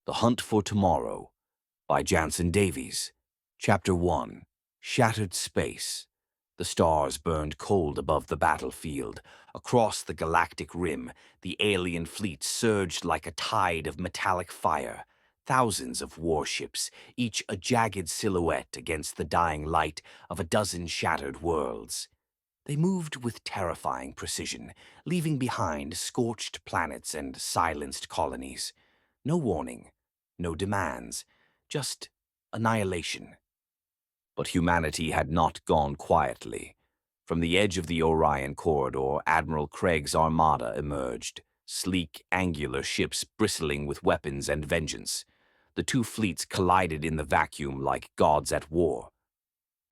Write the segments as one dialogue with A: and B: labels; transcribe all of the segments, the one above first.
A: The Hunt for Tomorrow by Janson Davies. Chapter 1. Shattered Space. The stars burned cold above the battlefield. Across the galactic rim, the alien fleet surged like a tide of metallic fire. Thousands of warships, each a jagged silhouette against the dying light of a dozen shattered worlds. They moved with terrifying precision, leaving behind scorched planets and silenced colonies. No warning, no demands, just annihilation. But humanity had not gone quietly. From the edge of the Orion corridor, Admiral Craig's armada emerged, sleek, angular ships bristling with weapons and vengeance. The two fleets collided in the vacuum like gods at war.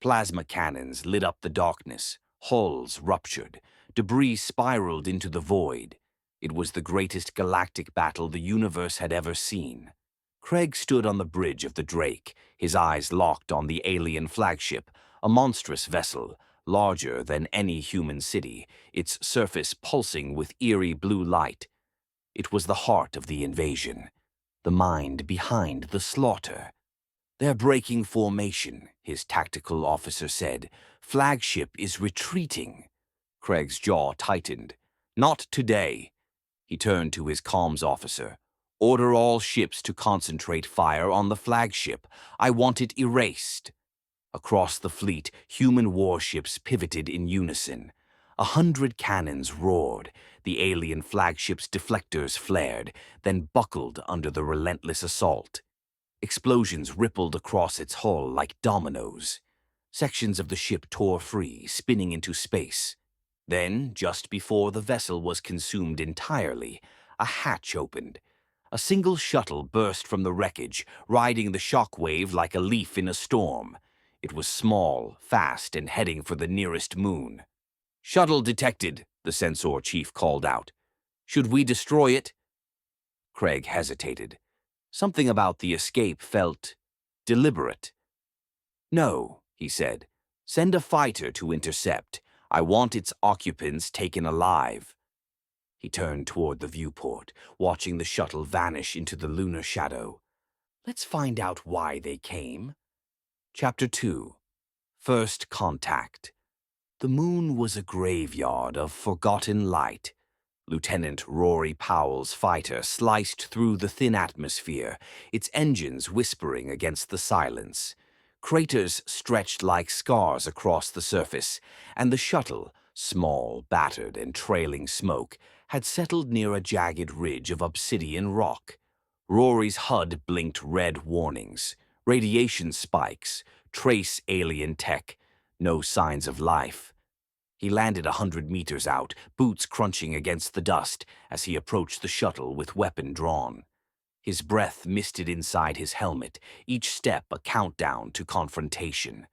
A: Plasma cannons lit up the darkness, hulls ruptured, debris spiraled into the void. It was the greatest galactic battle the universe had ever seen. Craig stood on the bridge of the Drake, his eyes locked on the alien flagship, a monstrous vessel, larger than any human city, its surface pulsing with eerie blue light. It was the heart of the invasion, the mind behind the slaughter. "They're breaking formation," his tactical officer said. "Flagship is retreating." Craig's jaw tightened. "Not today." He turned to his comms officer. "Order all ships to concentrate fire on the flagship. I want it erased." Across the fleet, human warships pivoted in unison. 100 cannons roared. The alien flagship's deflectors flared, then buckled under the relentless assault. Explosions rippled across its hull like dominoes. Sections of the ship tore free, spinning into space. Then, just before the vessel was consumed entirely, a hatch opened. A single shuttle burst from the wreckage, riding the shockwave like a leaf in a storm. It was small, fast, and heading for the nearest moon. "Shuttle detected," the sensor chief called out. "Should we destroy it?" Craig hesitated. Something about the escape felt deliberate. "No," he said. "Send a fighter to intercept. I want its occupants taken alive." He turned toward the viewport, watching the shuttle vanish into the lunar shadow. "Let's find out why they came." Chapter 2. First Contact. The moon was a graveyard of forgotten light. Lieutenant Rory Powell's fighter sliced through the thin atmosphere, its engines whispering against the silence. Craters stretched like scars across the surface, and the shuttle, small, battered, and trailing smoke, had settled near a jagged ridge of obsidian rock. Rory's HUD blinked red warnings. Radiation spikes, trace alien tech, no signs of life. He landed 100 meters out, boots crunching against the dust as he approached the shuttle with weapon drawn. His breath misted inside his helmet, each step a countdown to confrontation.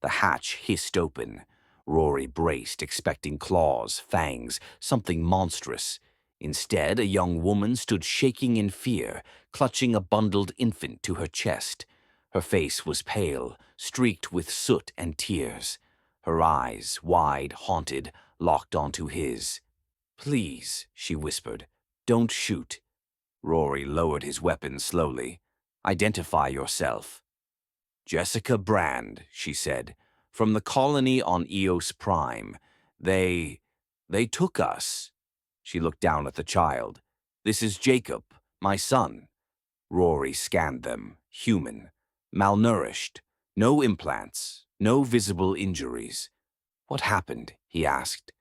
A: The hatch hissed open. Rory braced, expecting claws, fangs, something monstrous. Instead, a young woman stood shaking in fear, clutching a bundled infant to her chest. Her face was pale, streaked with soot and tears. Her eyes, wide, haunted, locked onto his. "Please," she whispered, "don't shoot." Rory lowered his weapon slowly. "Identify yourself." "Jessica Brand," she said, "from the colony on Eos Prime. They took us." She looked down at the child. "This is Jacob, my son." Rory scanned them, human, malnourished, no implants, no visible injuries. "What happened?" he asked.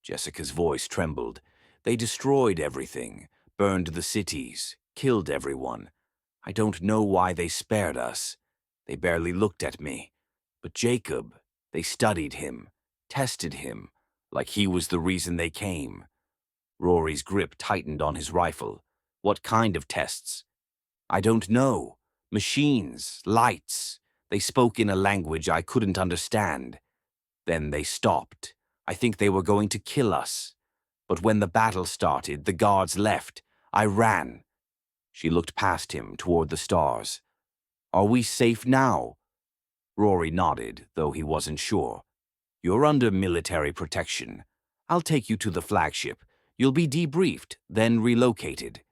A: Jessica's voice trembled. "They destroyed everything, burned the cities, killed everyone. I don't know why they spared us. They barely looked at me. But Jacob, they studied him, tested him, like he was the reason they came." Rory's grip tightened on his rifle. "What kind of tests?" "I don't know. Machines, lights. They spoke in a language I couldn't understand. Then they stopped. I think they were going to kill us. But when the battle started, the guards left. I ran." She looked past him toward the stars. "Are we safe now?" Rory nodded, though he wasn't sure. "You're under military protection. I'll take you to the flagship. You'll be debriefed, then relocated."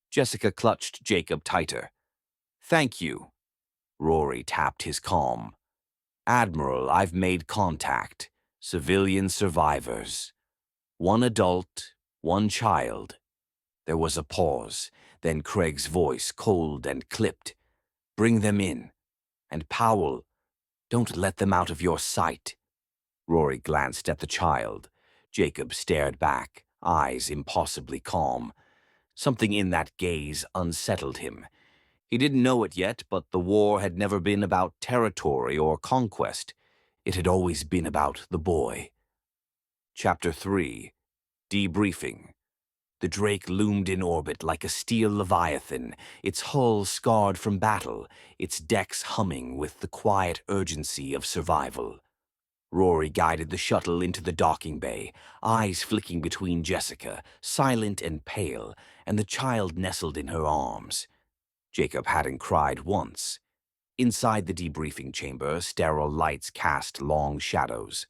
A: Jessica clutched Jacob tighter. Thank you. Rory tapped his calm. Admiral, I've made contact. Civilian survivors. One adult, one child. There was a pause, then Craig's voice, cold and clipped. Bring them in. And Powell, don't let them out of your sight. Rory glanced at the child. Jacob stared back, eyes impossibly calm. Something in that gaze unsettled him. He didn't know it yet, but the war had never been about territory or conquest. It had always been about the boy. Chapter 3. Debriefing. The Drake loomed in orbit like a steel leviathan, its hull scarred from battle, its decks humming with the quiet urgency of survival. Rory guided the shuttle into the docking bay, eyes flicking between Jessica, silent and pale, and the child nestled in her arms. Jacob hadn't cried once. Inside the debriefing chamber, sterile lights cast long shadows.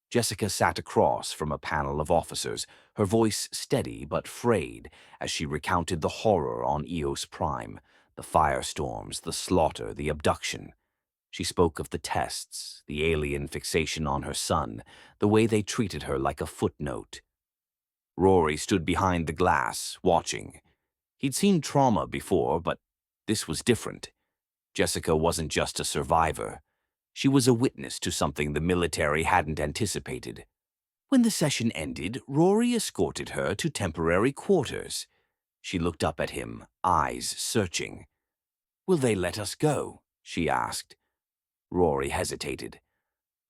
A: Jessica sat across from a panel of officers, her voice steady but frayed as she recounted the horror on Eos Prime, the firestorms, the slaughter, the abduction. She spoke of the tests, the alien fixation on her son, the way they treated her like a footnote. Rory stood behind the glass, watching. He'd seen trauma before, but this was different. Jessica wasn't just a survivor. She was a witness to something the military hadn't anticipated. When the session ended, Rory escorted her to temporary quarters. She looked up at him, eyes searching. "Will they let us go?" she asked. Rory hesitated.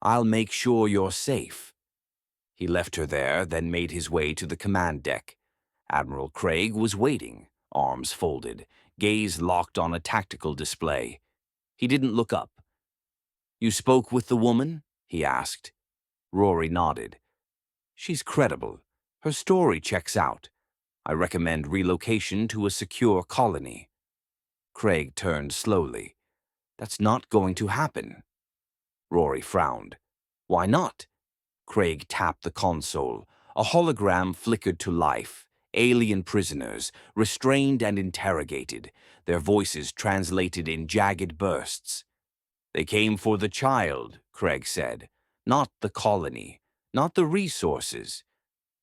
A: "I'll make sure you're safe." He left her there, then made his way to the command deck. Admiral Craig was waiting, arms folded, gaze locked on a tactical display. He didn't look up. "You spoke with the woman?" he asked. Rory nodded. "She's credible. Her story checks out. I recommend relocation to a secure colony." Craig turned slowly. "That's not going to happen." Rory frowned. "Why not?" Craig tapped the console. A hologram flickered to life. Alien prisoners, restrained and interrogated, their voices translated in jagged bursts. "They came for the child," Craig said. "Not the colony, not the resources.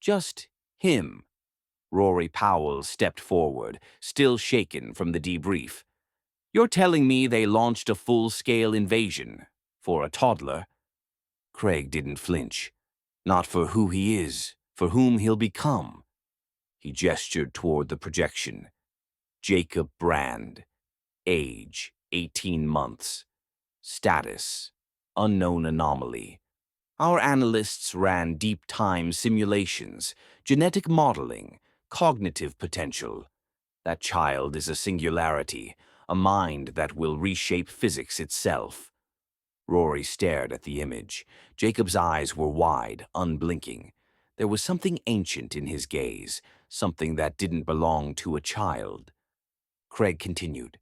A: Just him." Rory Powell stepped forward, still shaken from the debrief. "You're telling me they launched a full-scale invasion for a toddler?" Craig didn't flinch. "Not for who he is, for whom he'll become." He gestured toward the projection. Jacob Brand. Age, 18 months. Status, unknown anomaly. Our analysts ran deep time simulations, genetic modeling, cognitive potential. That child is a singularity, a mind that will reshape physics itself. Rory stared at the image. Jacob's eyes were wide, unblinking. There was something ancient in his gaze, something that didn't belong to a child. Craig continued.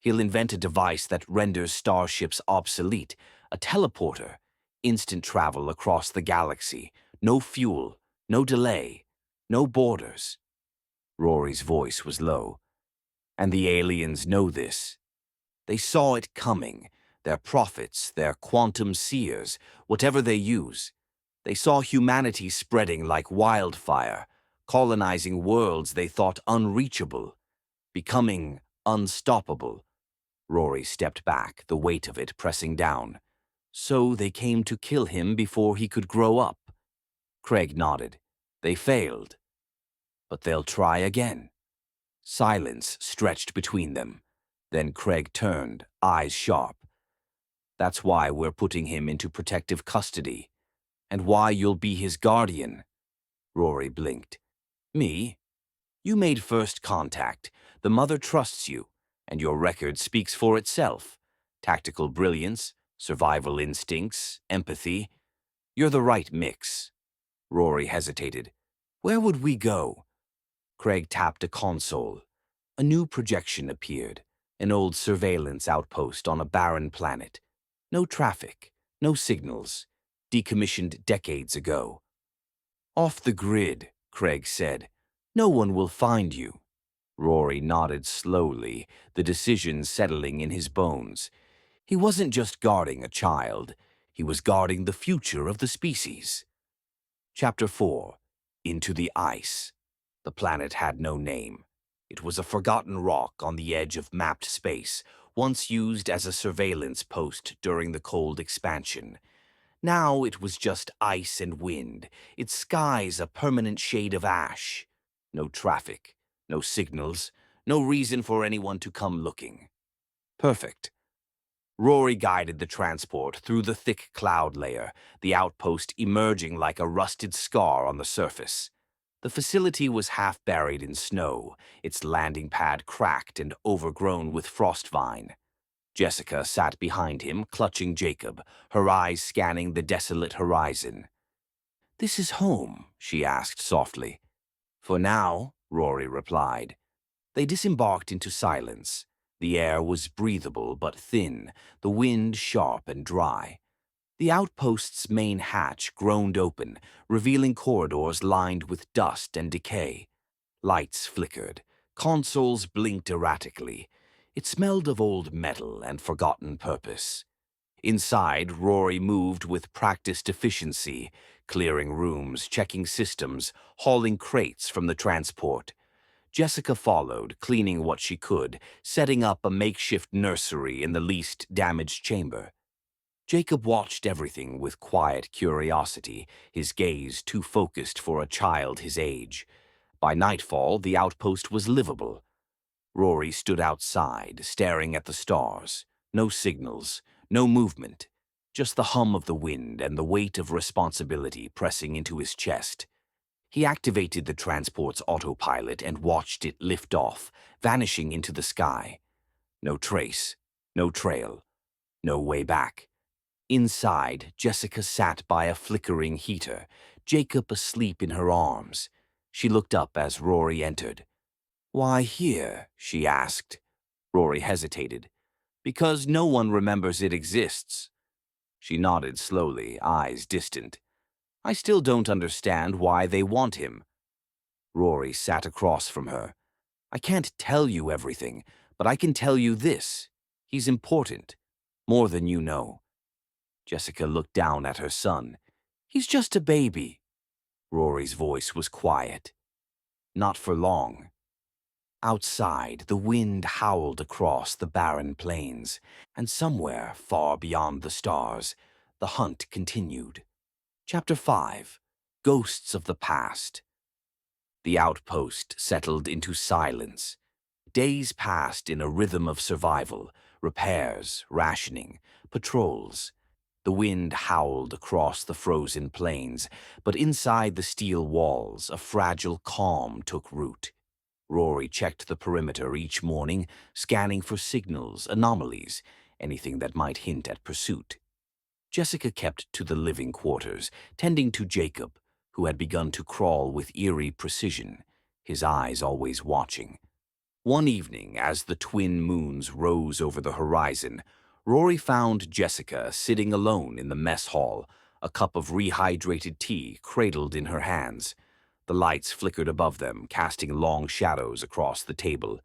A: "He'll invent a device that renders starships obsolete, a teleporter, instant travel across the galaxy, no fuel, no delay, no borders." Rory's voice was low. "And the aliens know this. They saw it coming, their prophets, their quantum seers, whatever they use. They saw humanity spreading like wildfire, colonizing worlds they thought unreachable, becoming unstoppable." Rory stepped back, the weight of it pressing down. "So they came to kill him before he could grow up." Craig nodded. "They failed. But they'll try again." Silence stretched between them. Then Craig turned, eyes sharp. "That's why we're putting him into protective custody. And why you'll be his guardian." Rory blinked. "Me? You made first contact. The mother trusts you, and your record speaks for itself. Tactical brilliance, survival instincts, empathy. You're the right mix." Rory hesitated. "Where would we go?" Craig tapped a console. A new projection appeared, an old surveillance outpost on a barren planet. No traffic, no signals, decommissioned decades ago. "Off the grid," Craig said. "No one will find you." Rory nodded slowly, the decision settling in his bones. He wasn't just guarding a child, he was guarding the future of the species. Chapter 4. Into the Ice. The planet had no name. It was a forgotten rock on the edge of mapped space, once used as a surveillance post during the cold expansion. Now it was just ice and wind, its skies a permanent shade of ash. No traffic, no signals, no reason for anyone to come looking. Perfect. Rory guided the transport through the thick cloud layer, the outpost emerging like a rusted scar on the surface. The facility was half buried in snow, its landing pad cracked and overgrown with frost vine. Jessica sat behind him, clutching Jacob, her eyes scanning the desolate horizon. "This is home?" she asked softly. "For now," Rory replied. They disembarked into silence. The air was breathable but thin, the wind sharp and dry. The outpost's main hatch groaned open, revealing corridors lined with dust and decay. Lights flickered. Consoles blinked erratically. It smelled of old metal and forgotten purpose. Inside, Rory moved with practiced efficiency, clearing rooms, checking systems, hauling crates from the transport. Jessica followed, cleaning what she could, setting up a makeshift nursery in the least damaged chamber. Jacob watched everything with quiet curiosity, his gaze too focused for a child his age. By nightfall, the outpost was livable. Rory stood outside, staring at the stars. No signals, no movement, just the hum of the wind and the weight of responsibility pressing into his chest. He activated the transport's autopilot and watched it lift off, vanishing into the sky. No trace, no trail, no way back. Inside, Jessica sat by a flickering heater, Jacob asleep in her arms. She looked up as Rory entered. "Why here?" she asked. Rory hesitated. "Because no one remembers it exists." She nodded slowly, eyes distant. "I still don't understand why they want him." Rory sat across from her. "I can't tell you everything, but I can tell you this. He's important. More than you know." Jessica looked down at her son. "He's just a baby." Rory's voice was quiet. "Not for long." Outside, the wind howled across the barren plains, and somewhere far beyond the stars, the hunt continued. Chapter 5. Ghosts of the Past. The outpost settled into silence. Days passed in a rhythm of survival, repairs, rationing, patrols. The wind howled across the frozen plains, but inside the steel walls, a fragile calm took root. Rory checked the perimeter each morning, scanning for signals, anomalies, anything that might hint at pursuit. Jessica kept to the living quarters, tending to Jacob, who had begun to crawl with eerie precision, his eyes always watching. One evening, as the twin moons rose over the horizon, Rory found Jessica sitting alone in the mess hall, a cup of rehydrated tea cradled in her hands. The lights flickered above them, casting long shadows across the table.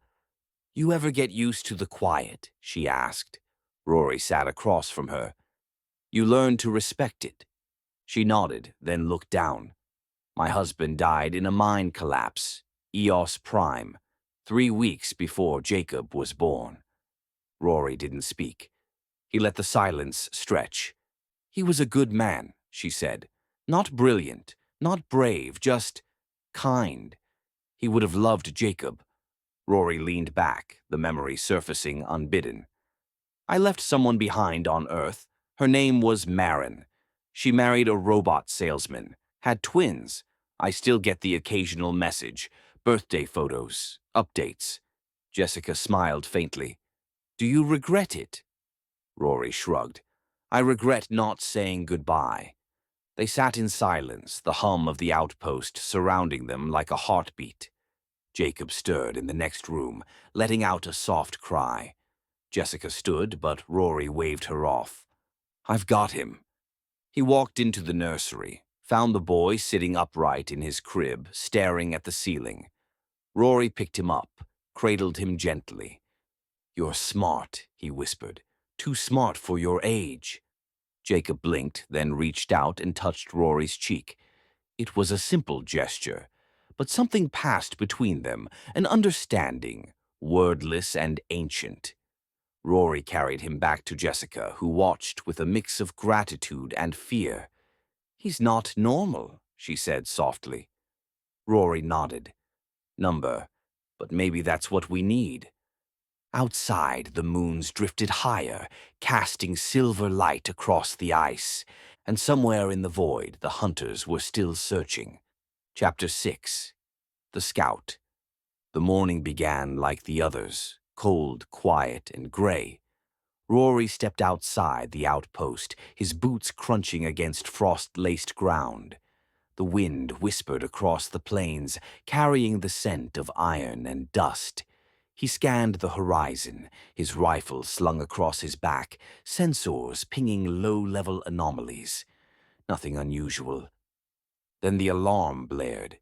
A: "You ever get used to the quiet?" she asked. Rory sat across from her. "You learn to respect it." She nodded, then looked down. "My husband died in a mine collapse, Eos Prime, 3 weeks before Jacob was born." Rory didn't speak. He let the silence stretch. "He was a good man," she said. "Not brilliant, not brave, just kind. He would have loved Jacob." Rory leaned back, the memory surfacing unbidden. "I left someone behind on Earth. Her name was Marin. She married a robot salesman, had twins. I still get the occasional message, birthday photos, updates." Jessica smiled faintly. "Do you regret it?" Rory shrugged. "I regret not saying goodbye." They sat in silence, the hum of the outpost surrounding them like a heartbeat. Jacob stirred in the next room, letting out a soft cry. Jessica stood, but Rory waved her off. "I've got him." He walked into the nursery, found the boy sitting upright in his crib, staring at the ceiling. Rory picked him up, cradled him gently. "You're smart," he whispered. "Too smart for your age." Jacob blinked, then reached out and touched Rory's cheek. It was a simple gesture, but something passed between them, an understanding, wordless and ancient. Rory carried him back to Jessica, who watched with a mix of gratitude and fear. "He's not normal," she said softly. Rory nodded. "Number, but maybe that's what we need." Outside, the moons drifted higher, casting silver light across the ice, and somewhere in the void the hunters were still searching. Chapter 6. The Scout. The morning began like the others, cold, quiet, and gray. Rory stepped outside the outpost, his boots crunching against frost-laced ground. The wind whispered across the plains, carrying the scent of iron and dust. He scanned the horizon, his rifle slung across his back, sensors pinging low-level anomalies. Nothing unusual. Then the alarm blared.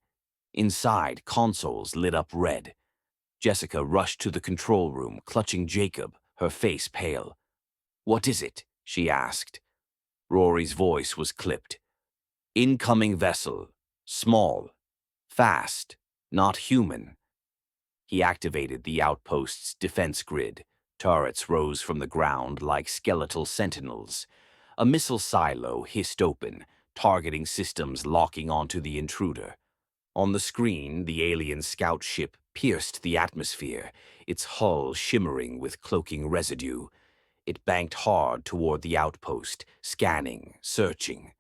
A: Inside, consoles lit up red. Jessica rushed to the control room, clutching Jacob, her face pale. "What is it?" she asked. Rory's voice was clipped. "Incoming vessel. Small. Fast. Not human." He activated the outpost's defense grid. Turrets rose from the ground like skeletal sentinels. A missile silo hissed open, targeting systems locking onto the intruder. On the screen, the alien scout ship pierced the atmosphere, its hull shimmering with cloaking residue. It banked hard toward the outpost, scanning, searching.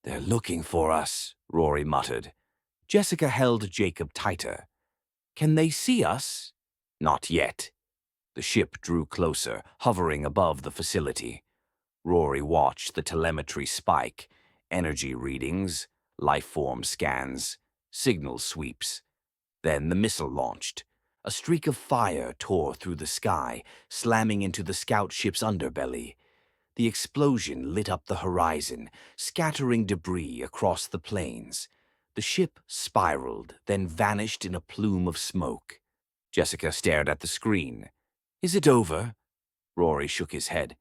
A: "They're looking for us," Rory muttered. Jessica held Jacob tighter. "Can they see us?" "Not yet." The ship drew closer, hovering above the facility. Rory watched the telemetry spike, energy readings, life-form scans, signal sweeps. Then the missile launched. A streak of fire tore through the sky, slamming into the scout ship's underbelly. The explosion lit up the horizon, scattering debris across the plains. The ship spiraled, then vanished in a plume of smoke. Jessica stared at the screen. "Is it over?" Rory shook his head.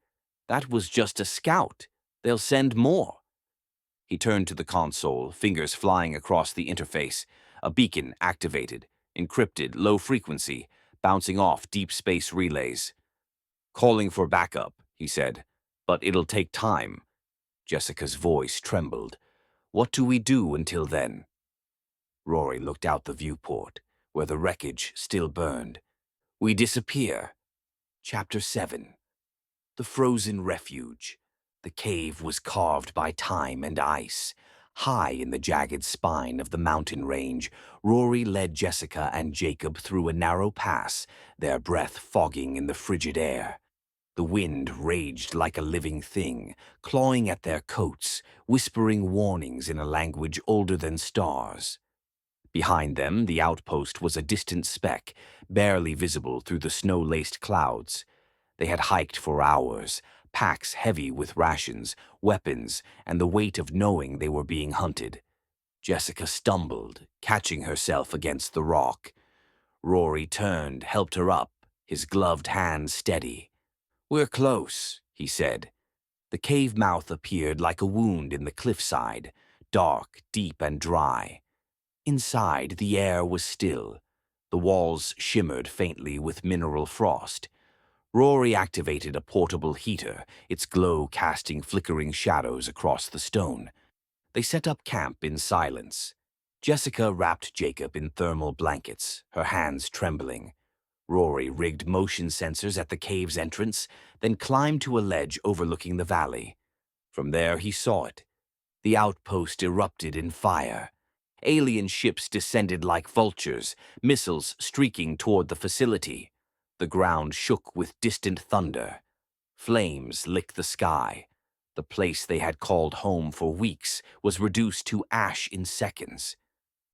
A: "That was just a scout. They'll send more." He turned to the console, fingers flying across the interface. A beacon activated, encrypted, low frequency, bouncing off deep space relays. "Calling for backup," he said. "But it'll take time." Jessica's voice trembled. "What do we do until then?" Rory looked out the viewport, where the wreckage still burned. "We disappear." Chapter 7. The Frozen Refuge. The cave was carved by time and ice. High in the jagged spine of the mountain range, Rory led Jessica and Jacob through a narrow pass, their breath fogging in the frigid air. The wind raged like a living thing, clawing at their coats, whispering warnings in a language older than stars. Behind them, the outpost was a distant speck, barely visible through the snow-laced clouds. They had hiked for hours, packs heavy with rations, weapons, and the weight of knowing they were being hunted. Jessica stumbled, catching herself against the rock. Rory turned, helped her up, his gloved hands steady. "We're close," he said. The cave mouth appeared like a wound in the cliffside, dark, deep, and dry. Inside, the air was still. The walls shimmered faintly with mineral frost. Rory activated a portable heater, its glow casting flickering shadows across the stone. They set up camp in silence. Jessica wrapped Jacob in thermal blankets, her hands trembling. Rory rigged motion sensors at the cave's entrance, then climbed to a ledge overlooking the valley. From there he saw it. The outpost erupted in fire. Alien ships descended like vultures, missiles streaking toward the facility. The ground shook with distant thunder. Flames licked the sky. The place they had called home for weeks was reduced to ash in seconds.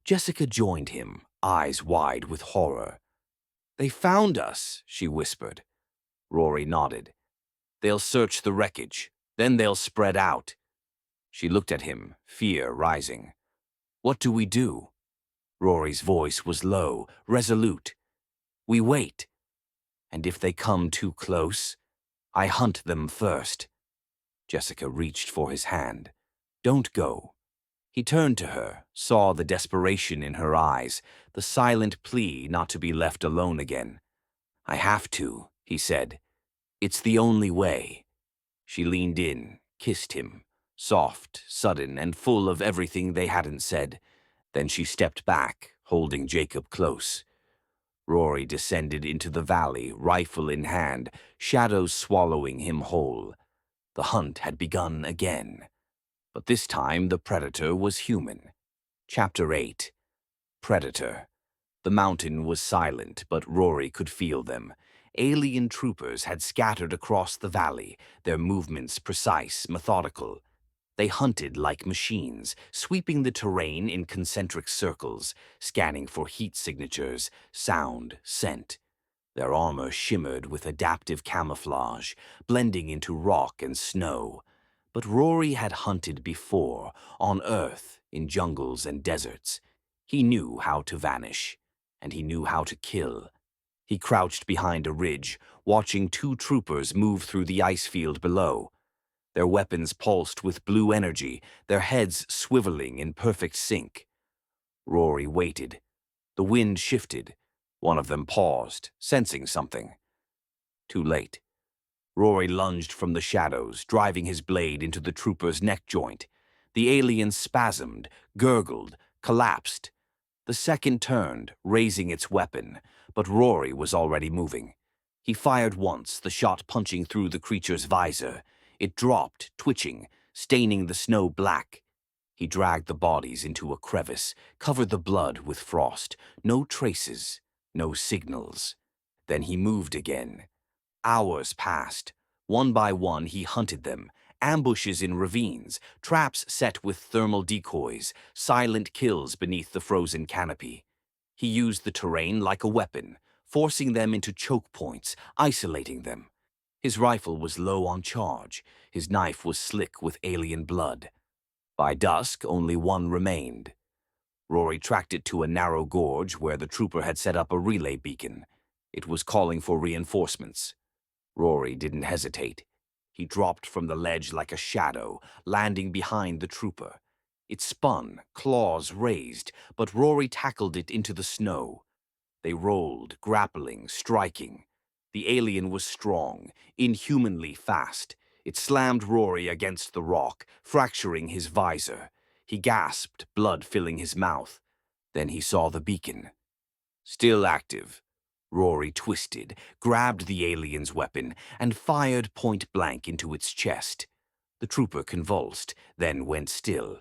A: Jessica joined him, eyes wide with horror. "They found us," she whispered. Rory nodded. "They'll search the wreckage. Then they'll spread out." She looked at him, fear rising. "What do we do?" Rory's voice was low, resolute. We wait, and if they come too close, I hunt them first. Jessica reached for his hand. Don't go. He turned to her, saw the desperation in her eyes, the silent plea not to be left alone again. I have to, he said. It's the only way. She leaned in, kissed him, soft, sudden, and full of everything they hadn't said. Then she stepped back, holding Jacob close. Rory descended into the valley, rifle in hand, shadows swallowing him whole. The hunt had begun again. But this time the predator was human. Chapter 8. Predator. The mountain was silent, but Rory could feel them. Alien troopers had scattered across the valley, their movements precise, methodical. They hunted like machines, sweeping the terrain in concentric circles, scanning for heat signatures, sound, scent. Their armor shimmered with adaptive camouflage, blending into rock and snow. But Rory had hunted before, on Earth, in jungles and deserts. He knew how to vanish, and he knew how to kill. He crouched behind a ridge, watching two troopers move through the ice field below. Their weapons pulsed with blue energy, their heads swiveling in perfect sync. Rory waited. The wind shifted. One of them paused, sensing something. Too late. Rory lunged from the shadows, driving his blade into the trooper's neck joint. The alien spasmed, gurgled, collapsed. The second turned, raising its weapon, but Rory was already moving. He fired once, the shot punching through the creature's visor. It dropped, twitching, staining the snow black. He dragged the bodies into a crevice, covered the blood with frost. No traces, no signals. Then he moved again. Hours passed. One by one he hunted them. Ambushes in ravines, traps set with thermal decoys, silent kills beneath the frozen canopy. He used the terrain like a weapon, forcing them into choke points, isolating them. His rifle was low on charge. His knife was slick with alien blood. By dusk, only one remained. Rory tracked it to a narrow gorge where the trooper had set up a relay beacon. It was calling for reinforcements. Rory didn't hesitate. He dropped from the ledge like a shadow, landing behind the trooper. It spun, claws raised, but Rory tackled it into the snow. They rolled, grappling, striking. The alien was strong, inhumanly fast. It slammed Rory against the rock, fracturing his visor. He gasped, blood filling his mouth. Then he saw the beacon. Still active. Rory twisted, grabbed the alien's weapon, and fired point-blank into its chest. The trooper convulsed, then went still.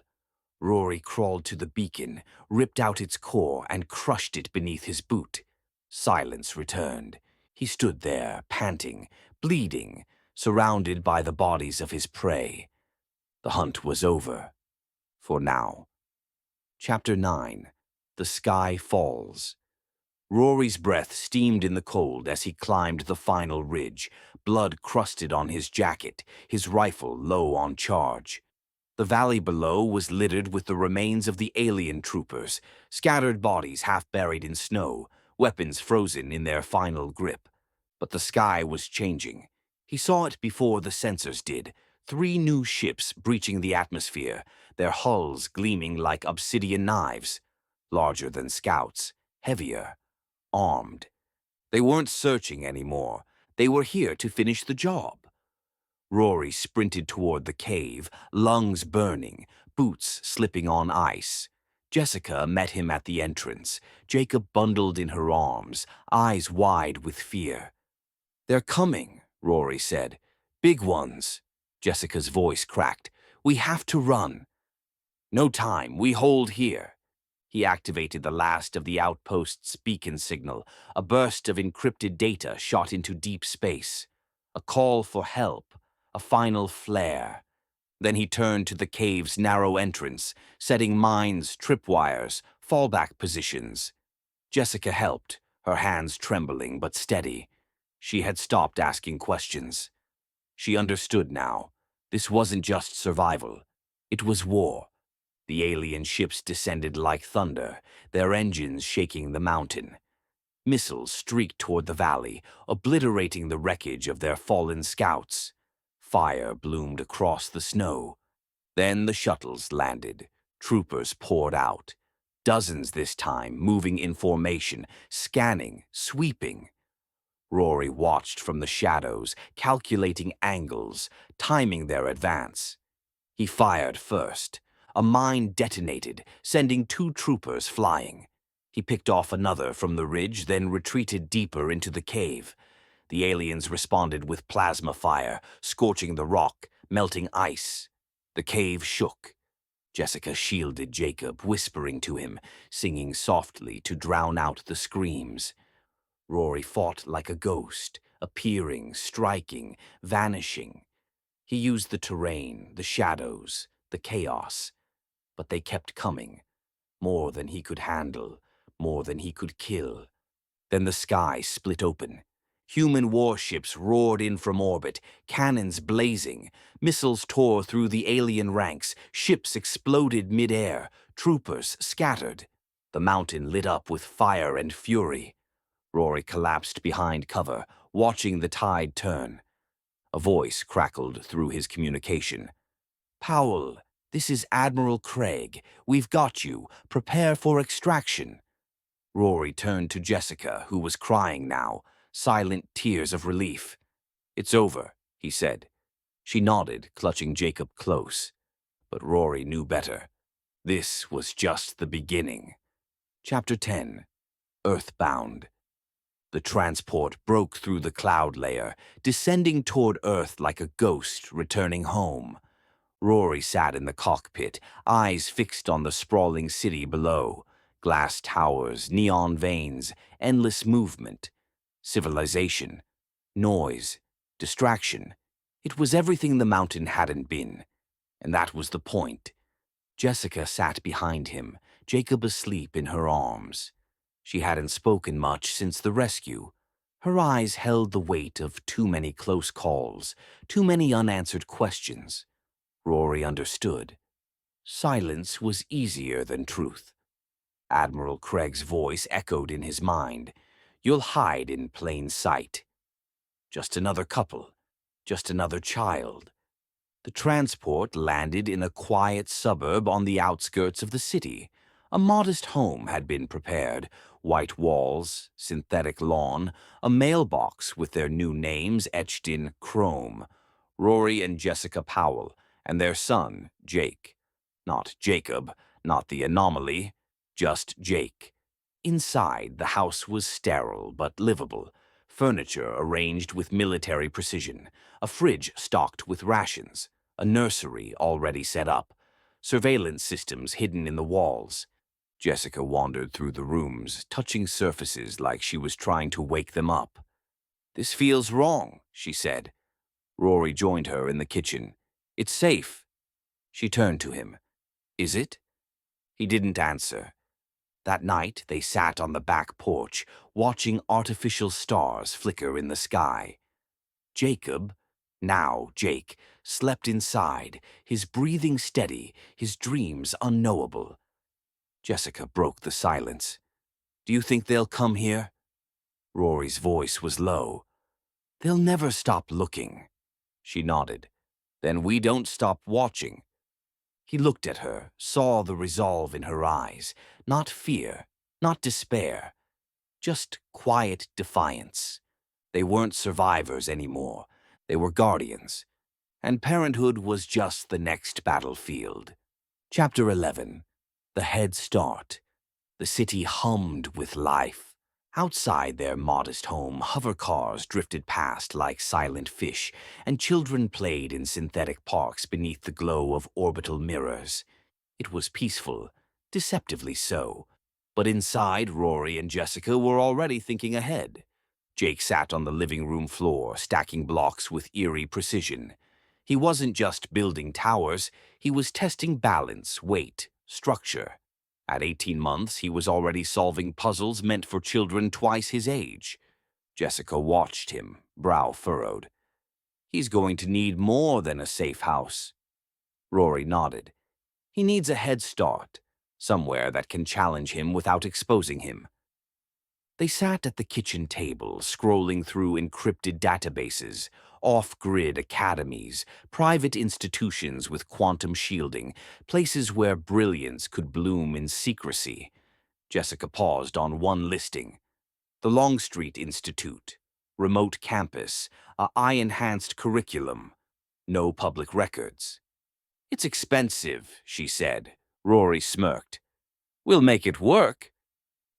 A: Rory crawled to the beacon, ripped out its core, and crushed it beneath his boot. Silence returned. He stood there, panting, bleeding, surrounded by the bodies of his prey. The hunt was over. For now. Chapter 9. The Sky Falls. Rory's breath steamed in the cold as he climbed the final ridge, blood crusted on his jacket, his rifle low on charge. The valley below was littered with the remains of the alien troopers, scattered bodies half buried in snow, weapons frozen in their final grip. But the sky was changing. He saw it before the sensors did. 3 new ships breaching the atmosphere, their hulls gleaming like obsidian knives, larger than scouts, heavier, armed. They weren't searching anymore. They were here to finish the job. Rory sprinted toward the cave, lungs burning, boots slipping on ice. Jessica met him at the entrance, Jacob bundled in her arms, eyes wide with fear. "They're coming," Rory said. "Big ones." Jessica's voice cracked. "We have to run." "No time. We hold here." He activated the last of the outpost's beacon signal. A burst of encrypted data shot into deep space. A call for help. A final flare. Then he turned to the cave's narrow entrance, setting mines, tripwires, fallback positions. Jessica helped, her hands trembling but steady. She had stopped asking questions. She understood now. This wasn't just survival. It was war. The alien ships descended like thunder, their engines shaking the mountain. Missiles streaked toward the valley, obliterating the wreckage of their fallen scouts. Fire bloomed across the snow. Then the shuttles landed. Troopers poured out. Dozens this time, moving in formation, scanning, sweeping. Rory watched from the shadows, calculating angles, timing their advance. He fired first. A mine detonated, sending 2 troopers flying. He picked off another from the ridge, then retreated deeper into the cave. The aliens responded with plasma fire, scorching the rock, melting ice. The cave shook. Jessica shielded Jacob, whispering to him, singing softly to drown out the screams. Rory fought like a ghost, appearing, striking, vanishing. He used the terrain, the shadows, the chaos, but they kept coming. More than he could handle, more than he could kill. Then the sky split open. Human warships roared in from orbit, cannons blazing. Missiles tore through the alien ranks, ships exploded mid-air, troopers scattered. The mountain lit up with fire and fury. Rory collapsed behind cover, watching the tide turn. A voice crackled through his communication. "Powell, this is Admiral Craig. We've got you. Prepare for extraction." Rory turned to Jessica, who was crying now, silent tears of relief. "It's over," he said. She nodded, clutching Jacob close. But Rory knew better. This was just the beginning. Chapter 10. Earthbound. The transport broke through the cloud layer, descending toward Earth like a ghost returning home. Rory sat in the cockpit, eyes fixed on the sprawling city below. Glass towers, neon veins, endless movement. Civilization. Noise. Distraction. It was everything the mountain hadn't been. And that was the point. Jessica sat behind him, Jacob asleep in her arms. She hadn't spoken much since the rescue. Her eyes held the weight of too many close calls, too many unanswered questions. Rory understood. Silence was easier than truth. Admiral Craig's voice echoed in his mind. "You'll hide in plain sight." Just another couple. Just another child. The transport landed in a quiet suburb on the outskirts of the city. A modest home had been prepared. White walls, synthetic lawn, a mailbox with their new names etched in chrome. Rory and Jessica Powell, and their son, Jake. Not Jacob, not the anomaly, just Jake. Inside, the house was sterile but livable. Furniture arranged with military precision. A fridge stocked with rations. A nursery already set up. Surveillance systems hidden in the walls. Jessica wandered through the rooms, touching surfaces like she was trying to wake them up. "This feels wrong," she said. Rory joined her in the kitchen. "It's safe." She turned to him. "Is it?" He didn't answer. That night, they sat on the back porch, watching artificial stars flicker in the sky. Jacob, now Jake, slept inside, his breathing steady, his dreams unknowable. Jessica broke the silence. "Do you think they'll come here?" Rory's voice was low. "They'll never stop looking." She nodded. "Then we don't stop watching." He looked at her, saw the resolve in her eyes. Not fear, not despair. Just quiet defiance. They weren't survivors anymore. They were guardians. And parenthood was just the next battlefield. Chapter 11. The Head Start. The city hummed with life. Outside their modest home, hover cars drifted past like silent fish, and children played in synthetic parks beneath the glow of orbital mirrors. It was peaceful, deceptively so. But inside, Rory and Jessica were already thinking ahead. Jake sat on the living room floor, stacking blocks with eerie precision. He wasn't just building towers, he was testing balance, weight, structure. At 18 months, he was already solving puzzles meant for children twice his age. Jessica watched him, brow furrowed. "He's going to need more than a safe house." Rory nodded. "He needs a head start, somewhere that can challenge him without exposing him." They sat at the kitchen table, scrolling through encrypted databases, off-grid academies, private institutions with quantum shielding, places where brilliance could bloom in secrecy. Jessica paused on one listing. The Longstreet Institute. Remote campus. A eye-enhanced curriculum. No public records. It's expensive, she said. Rory smirked. We'll make it work.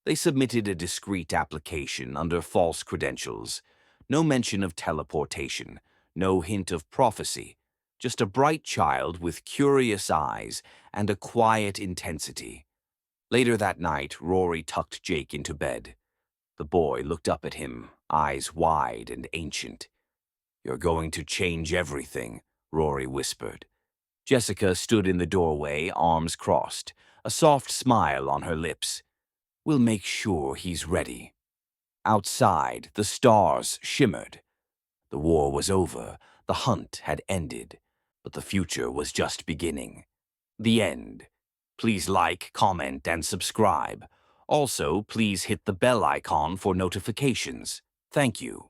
A: They submitted a discreet application under false credentials. No mention of teleportation, no hint of prophecy, just a bright child with curious eyes and a quiet intensity. Later that night, Rory tucked Jake into bed. The boy looked up at him, eyes wide and ancient. "You're going to change everything," Rory whispered. Jessica stood in the doorway, arms crossed, a soft smile on her lips. "We'll make sure he's ready." Outside, the stars shimmered. The war was over, the hunt had ended, but the future was just beginning. The end. Please like, comment, and subscribe. Also, please hit the bell icon for notifications. Thank you.